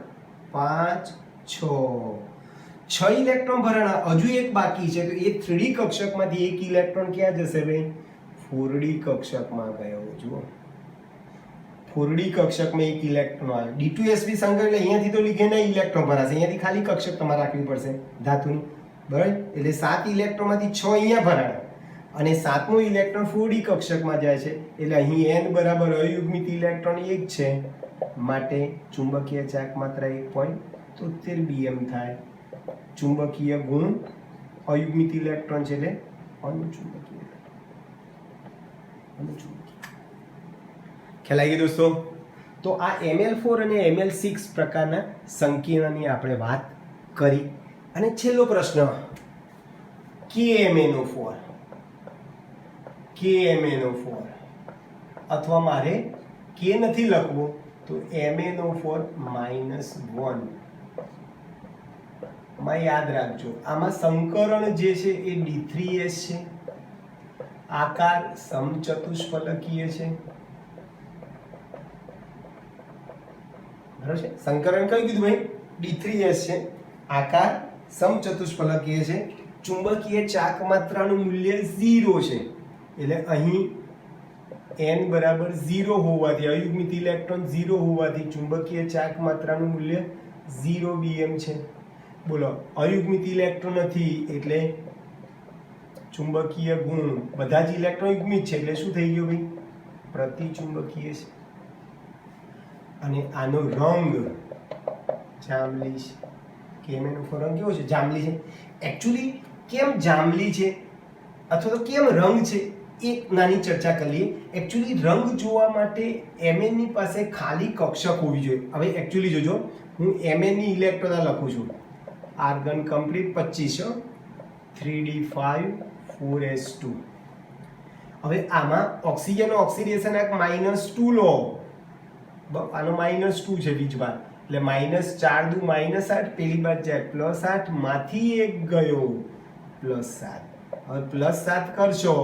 Speaker 1: 5 6 ઇલેક્ટ્રોન ભરાણા હજુ એક બાકી છે તો એ 3D કક્ષકમાંથી એક ઇલેક્ટ્રોન ક્યાં જશે ભાઈ 4D કક્ષકમાં ગયો જુઓ 4d કક્ષકમાં એક ઇલેક્ટ્રોન આવે. d2sp સંકર એટલે અહીંયાથી તો લિગેન્ડના ઇલેક્ટ્રોન ભરાશે, અહીંયાથી ખાલી કક્ષક તમારે રાખવી પડશે ધાતુની, બરાબર. એટલે 7 ઇલેક્ટ્રોનમાંથી 6 અહીંયા ભરાણા અને 7મો ઇલેક્ટ્રોન 4d કક્ષકમાં જાય છે એટલે અહીં n બરાબર અયુગ્મિત ઇલેક્ટ્રોન 1 છે, માટે ચુંબકીય ચાર્જ માત્રા 1.73 bm થાય. ચુંબકીય ગુણ અયુગ્મિત ઇલેક્ટ્રોન છે એટલે અનુચુંબકીય. ખ્યાલ આવી ગયો દોસ્તો? તો આ Ml4 અને Ml6 પ્રકારના સંકીર્ણની આપણે વાત કરી. અને છેલ્લો પ્રશ્ન KMnO4. KMnO4 અથવા મારે K નથી લખવો તો MnO4 -1 માં યાદ રાખજો. આમાં સંકરણ જે છે એ D3S છે, આકાર સમચતુષ્ફલકીય છે, બરાબર છે. સંકરણ કયું કીધું ભાઈ? D3S છે, આકાર સમચતુષ્ફલકીય છે, ચુંબકીય ચાક માત્રાનું મૂલ્ય 0 છે એટલે અહીં n બરાબર 0 હોવાથી અયુગ્મિત ઇલેક્ટ્રોન 0 હોવાથી ચુંબકીય ચાક માત્રાનું મૂલ્ય 0 bm છે. બોલો, અયુગ્મિત ઇલેક્ટ્રોન નથી એટલે ચુંબકીય ગુણ બધા જ ઇલેક્ટ્રોન યુગ્મિત છે એટલે શું થઈ ગયું ભાઈ? પ્રતિચુંબકીય છે. અને આનો રંગ જાંબલી છે. KMnO4 રંગ કેવો છે? જાંબલી છે. એકચ્યુઅલી કેમ જાંબલી છે અથવા તો કેમ રંગ છે એક નાની ચર્ચા કરી લઈએ. એકચ્યુઅલી રંગ જોવા માટે Mn ની પાસે ખાલી કક્ષક હોવી જોઈએ. હવે એકચ્યુઅલી જોજો, હું Mn ની ઇલેક્ટ્રોન લખું છું. Argon complete 25 3d5 4s2. હવે આમાં ઓક્સિજનનો ઓક્સિડેશન એક -2 લો, આનો -2 છે બીજમાં એટલે -4 દુ -8, પેલી બાદ જાય +8, માંથી એક ગયો +7. હવે +7 કરશો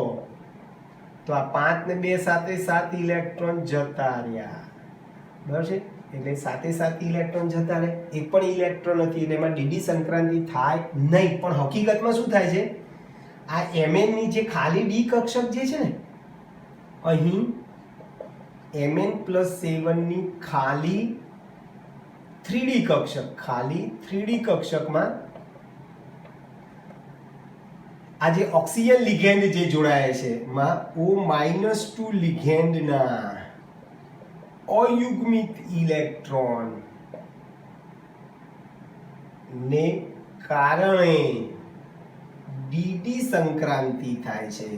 Speaker 1: તો આ 5 ને 2 સાથે 7 ઇલેક્ટ્રોન જતા રહ્યા, બરાબર છે. એટલે 7 ઇલેક્ટ્રોન જતા રહે, એક પણ ઇલેક્ટ્રોન નથી એટલે એમાં dd સંક્રાંતિ થાય નહીં. પણ હકીકતમાં શું થાય છે? આ Mn ની જે ખાલી d કક્ષક જે છે ને, અહીં Mn+7 ની ખાલી 3d કક્ષકમાં આ જે ઓક્સિજન લિગેન્ડ જે જોડાય છે માં O-2 લિગેન્ડના અયુગ્મિત ઇલેક્ટ્રોન ને કારણે dd સંક્રાંતિ થાય છે,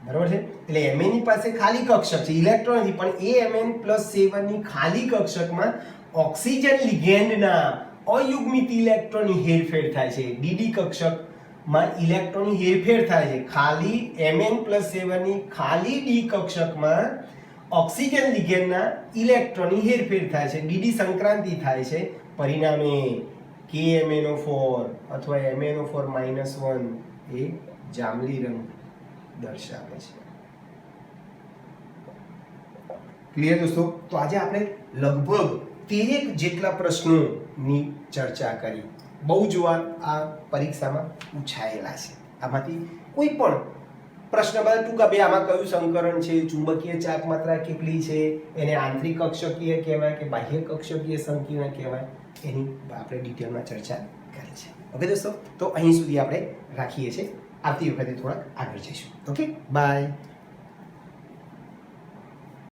Speaker 1: બરાબર છે. એટલે Mn ની પાસે ખાલી કક્ષક છે, ઇલેક્ટ્રોન નથી, પણ એ Mn+7 ની ખાલી કક્ષકમાં ઓક્સિજન લિગેન્ડના અયુગ્મિત ઇલેક્ટ્રોનની હેરફેર થાય છે. dd કક્ષકમાં ઇલેક્ટ્રોનની હેરફેર થાય છે. ખાલી Mn+7 ની ખાલી d કક્ષકમાં ઓક્સિજન લિગેન્ડના ઇલેક્ટ્રોનની હેરફેર થાય છે, dd સંક્રાંતિ થાય છે. પરિણામે KMnO4 અથવા MnO4 -1 એ જાંબલી રંગ દર્શાવે છે. ક્લિયર દોસ્તો? તો આજે આપણે લગભગ 13 જેટલા પ્રશ્નોની ચર્ચા કરી. બહુ જ વાર આ પરીક્ષામાં પૂછાયેલા છે. આમાંથી કોઈ પણ પ્રશ્ન બધા ટૂંકા, બે આમાં કયું સંકરણ છે, ચુંબકીય ચાર્જ માત્રા કેટલી છે, એને આંતરિક કક્ષકીય કહેવાય કે બાહ્ય કક્ષકીય સંકીર્ણ કહેવાય, એની આપણે ડિટેલમાં ચર્ચા કરી છે. ઓકે દોસ્તો, તો અહીં સુધી આપણે રાખીએ છીએ. આવતી વખતે થોડાક આગળ જઈશું. Okay, by.